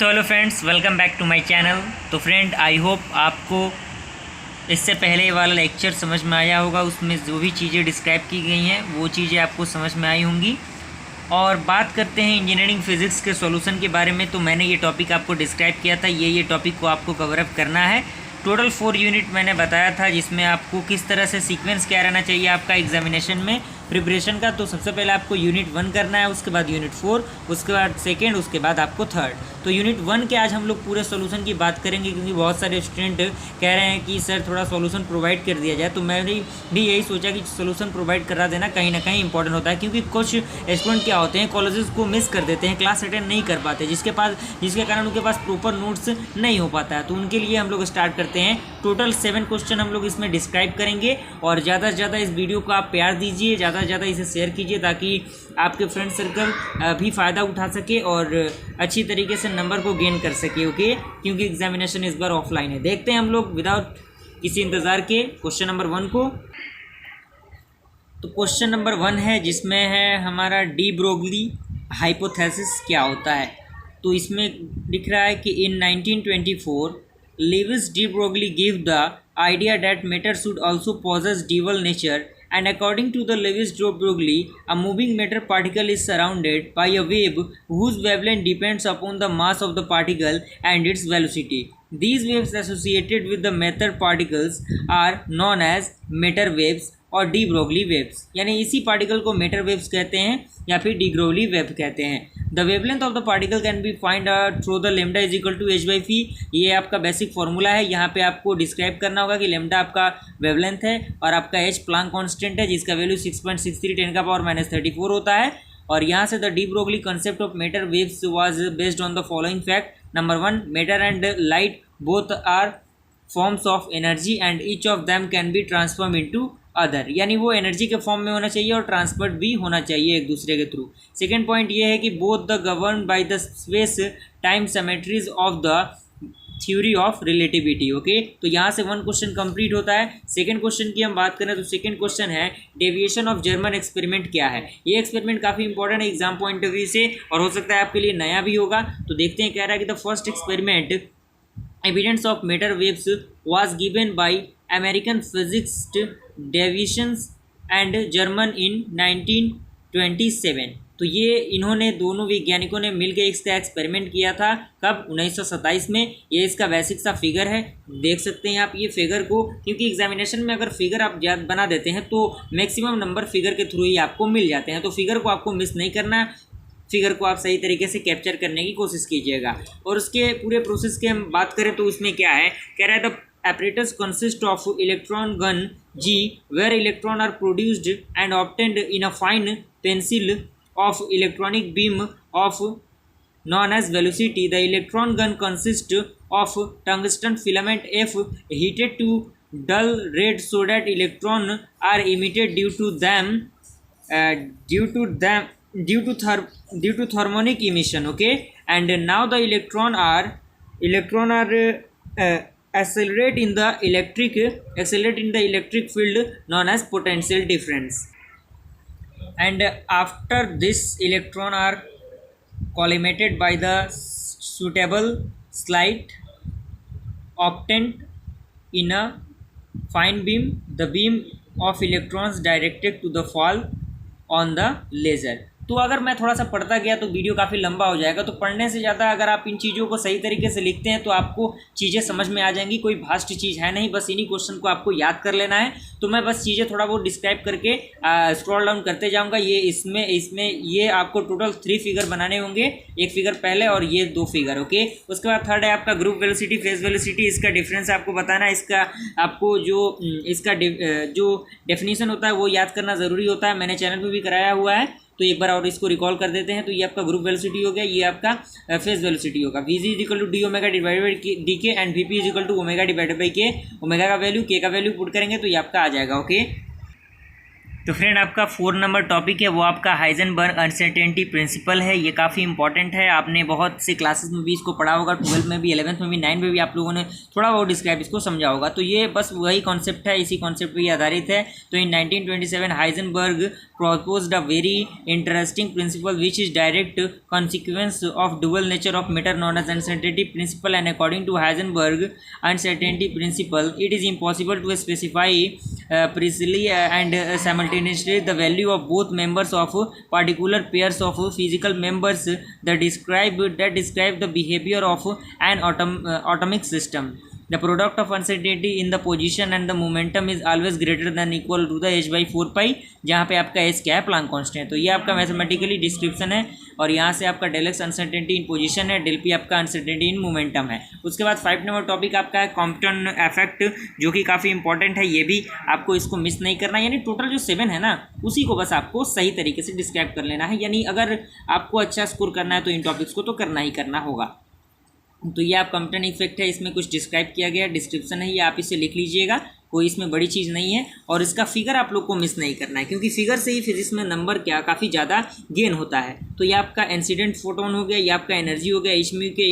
तो hello friends, welcome back to my channel. तो friend, I hope आपको इससे पहले वाला लेक्चर समझ में आया होगा। उसमें जो भी चीज़ें डिस्क्राइब की गई हैं वो चीज़ें आपको समझ में आई होंगी। और बात करते हैं इंजीनियरिंग फिजिक्स के सॉल्यूशन के बारे में। तो मैंने ये टॉपिक आपको डिस्क्राइब किया था, ये टॉपिक को आपको कवर अप करना है। टोटल 4 यूनिट मैंने बताया था, जिसमें आपको किस तरह से सीक्वेंस क्या रहना चाहिए आपका एग्जामिनेशन में प्रिपरेशन का। तो सबसे पहले आपको यूनिट 1 करना है, उसके बाद यूनिट 4, उसके बाद सेकेंड, उसके बाद आपको थर्ड। तो यूनिट 1 के आज हम लोग पूरे सॉल्यूशन की बात करेंगे, क्योंकि बहुत सारे स्टूडेंट कह रहे हैं कि सर थोड़ा सॉल्यूशन प्रोवाइड कर दिया जाए। तो मैंने भी यही सोचा कि सॉल्यूशन प्रोवाइड करा देना कहीं ना कहीं इंपॉर्टेंट होता है, क्योंकि कुछ स्टूडेंट क्या होते हैं, कॉलेजेस को मिस कर देते हैं, क्लास अटेंड नहीं कर पाते, जिसके कारण उनके पास प्रॉपर नोट्स नहीं हो पाता है। तो उनके लिए हम लोग स्टार्ट करते हैं। टोटल 7 क्वेश्चन हम लोग इसमें डिस्क्राइब करेंगे। और ज़्यादा से ज़्यादा इस वीडियो को आप प्यार दीजिए, ज़्यादा से ज़्यादा इसे शेयर कीजिए, ताकि आपके फ्रेंड सर्कल भी फ़ायदा उठा सके और अच्छी तरीके से नंबर को गेन कर सके। ओके, क्योंकि एग्जामिनेशन इस बार ऑफलाइन है। देखते हैं हम लोग विदाउट किसी इंतज़ार के क्वेश्चन नंबर 1 को। तो क्वेश्चन नंबर 1 है, जिसमें है हमारा डी ब्रोगली हाइपोथेसिस क्या होता है। तो इसमें लिख रहा है कि इन 1924 Lewis de Broglie gave the idea that matter should also possess dual nature, and according to the Lewis de Broglie, a moving matter particle is surrounded by a wave whose wavelength depends upon the mass of the particle and its velocity. These waves associated with the matter particles are known as matter waves और de Broglie waves, यानी इसी particle को matter waves कहते हैं या फिर de Broglie wave कहते हैं। The wavelength of the particle can be find through the lambda is equal to h by phi. ये आपका बेसिक फॉर्मूला है। यहाँ पे आपको डिस्क्राइब करना होगा कि लेमडा आपका वेवलेंथ है और आपका h प्लांक कांस्टेंट है, जिसका वैल्यू 6.63 10 की -34 होता है। और यहाँ से the de Broglie concept of matter waves was based on the following fact. Number 1, matter and light both are forms of energy and each of them can be transform into other, यानी वो energy के form में होना चाहिए और transferred भी होना चाहिए एक दूसरे के थ्रू। सेकेंड पॉइंट ये है कि both the govern by the space time symmetries of the theory of relativity. Okay, तो यहाँ से 1 क्वेश्चन कंप्लीट होता है। सेकंड क्वेश्चन की हम बात करें तो सेकंड क्वेश्चन है डेविएशन ऑफ जर्मन एक्सपेरिमेंट क्या है। ये एक्सपेरिमेंट काफ़ी इंपॉर्टेंट है एग्जाम पॉइंट ऑफ व्यू से, और हो सकता है आपके लिए नया भी होगा। तो देखते हैं, कह रहा है कि the first experiment evidence of matter waves was given by American physicist Davies and German in 1927। तो ये इन्होंने दोनों वैज्ञानिकों ने मिलकर इसका एक्सपेरिमेंट किया था। कब? 1927 में। ये इसका बेसिक सा फिगर है, देख सकते हैं आप ये फिगर को, क्योंकि एग्जामिनेशन में अगर फिगर आप बना देते हैं तो मैक्सिमम नंबर फिगर के थ्रू ही आपको मिल जाते हैं। तो फिगर को आपको मिस नहीं करना है, फिगर को आप सही तरीके से कैप्चर करने की कोशिश कीजिएगा। और उसके पूरे प्रोसेस की हम बात करें तो उसमें क्या है, कह रहा है the apparatus consists of electron gun G, where electron are produced and obtained in a fine pencil of electronic beam of known as velocity. The electron gun consists of tungsten filament F heated to dull red so that electron are emitted due to thermonic emission. Okay, and now the electron are accelerate in the electric field known as potential difference, and after this electron are collimated by the suitable slide obtained in a fine beam. The beam of electrons directed to the fall on the laser। तो अगर मैं थोड़ा सा पढ़ता गया तो video काफ़ी लंबा हो जाएगा। तो पढ़ने से ज़्यादा अगर आप इन चीज़ों को सही तरीके से लिखते हैं तो आपको चीज़ें समझ में आ जाएंगी। कोई भास्ट चीज़ है नहीं, बस इन्हीं क्वेश्चन को आपको याद कर लेना है। तो मैं बस चीज़ें थोड़ा बहुत डिस्क्राइब करके स्क्रॉल डाउन करते जाऊँगा। ये इसमें ये आपको टोटल 3 फिगर बनाने होंगे, एक फिगर पहले और ये 2 फिगर। ओके, उसके बाद थर्ड है आपका ग्रुप वेलोसिटी, फेज वेलोसिटी। इसका डिफरेंस आपको बताना है। इसका आपको जो डेफिनेशन होता है वो याद करना ज़रूरी होता है, मैंने चैनल पर भी कराया हुआ है। तो एक बार और इसको रिकॉल कर देते हैं। तो ये आपका ग्रुप वेलोसिटी हो गया, ये आपका फेज वेलोसिटी होगा। V g is equal to d omega divided by d k and v p is equal to omega divided by k. Omega का वैल्यू, के का वैल्यू पुट करेंगे तो ये आपका आ जाएगा। ओके, तो फ्रेंड आपका 4 नंबर टॉपिक है वो आपका हाइजेनबर्ग अनसर्टेनिटी प्रिंसिपल है। ये काफ़ी इंपॉर्टेंट है, आपने बहुत से क्लासेस में भी इसको पढ़ा होगा, 12th में भी, 11th में भी, 9 में भी आप लोगों ने थोड़ा बहुत डिस्क्राइब इसको समझा होगा। तो ये बस वही कॉन्सेप्ट है, इसी कॉन्सेप्ट पर आधारित है। तो इन 1927 Heisenberg proposed a very interesting principle which is direct consequence of dual nature of matter known as uncertainty principle, and according to Heisenberg uncertainty principle it is impossible to specify precisely and simultaneously the value of both members of particular pairs of physical members that describe the behavior of an atomic system. The product of uncertainty in the position and the momentum is always greater than equal to the h/4 pi, जहाँ पे आपका h क्या है, Planck constant है। तो ये आपका mathematically description है, और यहाँ से आपका del x uncertainty in position है, डेल पी आपका अनसर्टेनिटी इन मोमेंटम है। उसके बाद 5 नंबर टॉपिक आपका है कॉम्पटन इफेक्ट, जो कि काफ़ी इंपॉर्टेंट है। ये भी आपको इसको मिस नहीं करना, यानी टोटल जो 7 है ना, उसी को बस आपको सही तरीके से डिस्क्राइब कर लेना है। यानी अगर आपको अच्छा स्कोर करना है तो इन टॉपिक्स को तो करना ही करना होगा। तो ये आप कॉम्पटन इफेक्ट है, इसमें कुछ डिस्क्राइब किया गया, डिस्क्रिप्शन है, ये आप इसे लिख लीजिएगा, कोई इसमें बड़ी चीज़ नहीं है। और इसका फिगर आप लोग को मिस नहीं करना है, क्योंकि फिगर से ही फिजिक्स में नंबर क्या काफ़ी ज़्यादा गेन होता है। तो ये आपका इंसिडेंट फोटोन हो गया, ये आपका एनर्जी हो गया इचम्यू के,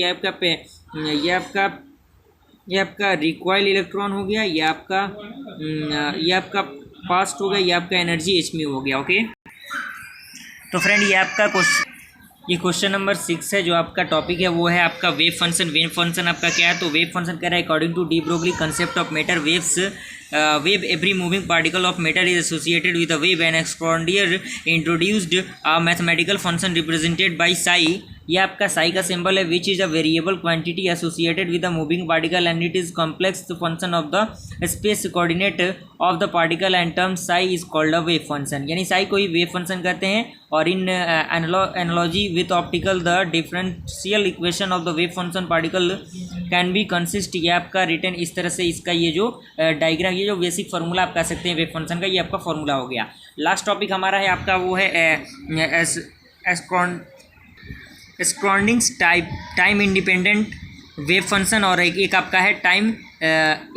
ये आपका रिकॉइल इलेक्ट्रॉन हो गया, ये आपका पास्ट हो गया, ये आपका एनर्जी एचम्यू हो गया। ओके, तो फ्रेंड ये क्वेश्चन नंबर 6 है। जो आपका टॉपिक है वो है आपका वेव फंक्शन। वेव फंक्शन आपका क्या है, तो वेव फंक्शन कह रहा है according to de Broglie concept of matter waves wave every moving particle of matter is associated with a wave, and Expandier introduced a mathematical function represented by psi. ये आपका साई का सिंबल है, which is a variable quantity associated with a moving particle and it is complex function of the space coordinate of the particle and term psi is called a wave function. यानी psi को ही wave function कहते हैं। और in analogy with optical the differential equation of the wave function particle can be consist. ये आपका return इस तरह से, इसका ये जो डायग्राम, ये जो बेसिक फार्मूला आप कह सकते हैं वेव फंक्शन का, ये आपका फार्मूला हो गया। लास्ट टॉपिक हमारा है आपका वो है स्क्रॉडिंग्स टाइम इंडिपेंडेंट वेव फंक्शन, और एक आपका है टाइम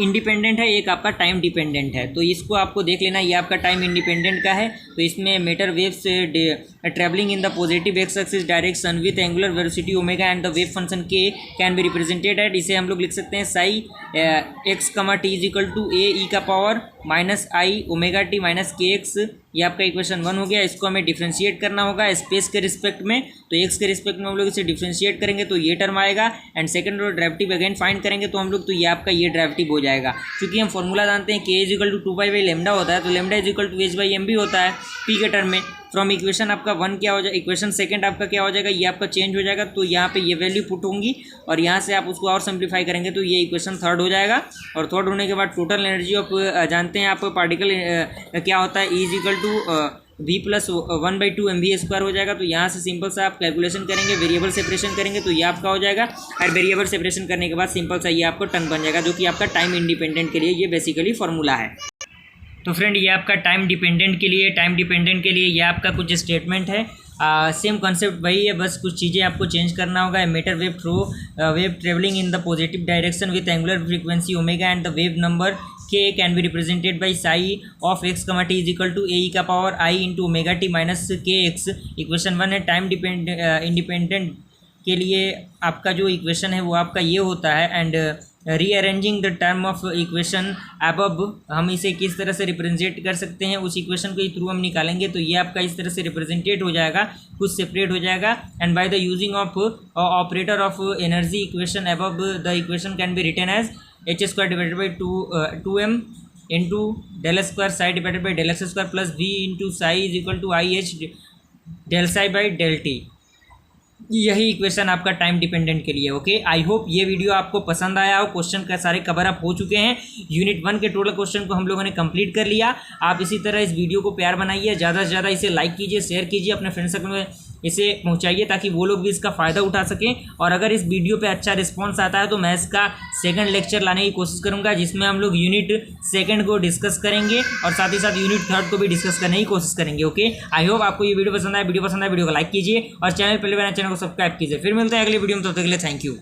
इंडिपेंडेंट है, एक आपका टाइम डिपेंडेंट है। तो इसको आपको देख लेना, ये आपका टाइम इंडिपेंडेंट का है। तो इसमें matter waves travelling in the positive x axis direction with angular velocity omega and the wave function के कैन बी रिप्रेजेंटेड एट, इसे हम लोग लिख सकते हैं साई एक्स कमा टी इज इक्वल टू ए ई का पावर माइनस आई ओमेगा टी माइनस के एक्स। ये आपका इक्वेशन 1 हो गया। इसको हमें डिफ्रेंशिएट करना होगा स्पेस के रिस्पेक्ट में, तो एक्स के रिस्पेक्ट में हम लोग इसे डिफ्रेंशिएट करेंगे तो ये टर्म आएगा, and second order derivative again find करेंगे तो हम लोग, तो ये आपका ये डेरिवेटिव हो जाएगा। क्योंकि हम फॉर्मूला जानते हैं के इज इक्वल टू 2 लेमडा होता है, तो lambda is equal to h by m भी होता है पी के टर्म में। फ्रॉम इक्वेशन आपका 1 क्या हो जाएगा, इक्वेशन सेकंड आपका क्या हो जाएगा, ये आपका चेंज हो जाएगा। तो यहाँ पे ये वैल्यू पुट होंगी, और यहाँ से आप उसको और सिंप्लीफाई करेंगे तो ये इक्वेशन थर्ड हो जाएगा। और थर्ड होने के बाद टोटल एनर्जी ऑफ जानते हैं आप पार्टिकल क्या होता है, E is equal to v plus 1/2 mv² हो जाएगा। तो यहाँ से सिंपल सा आप कैलकुलेशन करेंगे, वेरिएबल सेपरेशन करेंगे तो ये आपका हो जाएगा। और वेरिएबल सेपरेशन करने के बाद सिंपल सा ये आपको टर्म बन जाएगा, जो कि आपका टाइम इंडिपेंडेंट के लिए ये बेसिकली फार्मूला है। तो फ्रेंड ये आपका टाइम डिपेंडेंट के लिए ये आपका कुछ स्टेटमेंट है। सेम कॉन्सेप्ट वही है, बस कुछ चीज़ें आपको चेंज करना होगा। Matter wave travelling in the positive direction with angular frequency omega and the wave number k can be represented by psi of x comma t is equal to a e का power I into omega t minus k x। Equation 1 है। Time independent के लिए आपका जो equation है वो आपका ये होता है, and rearranging the term of equation above, हम इसे किस तरह से रिप्रेजेंट कर सकते हैं, उस इक्वेशन के थ्रू हम निकालेंगे तो ये आपका इस तरह से रिप्रेजेंटेड हो जाएगा, कुछ सेपरेट हो जाएगा। And by the using of operator of energy equation above the equation can be written as h² divided by 2m into del square psi divided by del x square plus v into psi is equal to i h del psi by del t. यही इक्वेशन आपका time dependent के लिए। Okay, I hope ये video आपको पसंद आया हो। क्वेश्चन का सारे कवर अप हो चुके हैं। यूनिट 1 के टोटल क्वेश्चन को हम लोगों ने कंप्लीट कर लिया। आप इसी तरह इस वीडियो को प्यार बनाइए, ज़्यादा से ज़्यादा इसे लाइक कीजिए, शेयर कीजिए, अपने फ्रेंड सर्कल में इसे पहुंचाइए ताकि वो लोग भी इसका फ़ायदा उठा सकें। और अगर इस वीडियो पे अच्छा रिस्पांस आता है तो मैं इसका सेकंड लेक्चर लाने की कोशिश करूंगा, जिसमें हम लोग यूनिट 2 को डिस्कस करेंगे और साथ ही साथ यूनिट 3 को भी डिस्कस करने की कोशिश करेंगे। ओके, आई होप आपको ये वीडियो पसंद आए। वीडियो को लाइक कीजिए और चैनल पहले बना चैनल को सब्सक्राइब कीजिए। फिर मिलते हैं अगले वीडियो में, तब तक के लिए थैंक यू।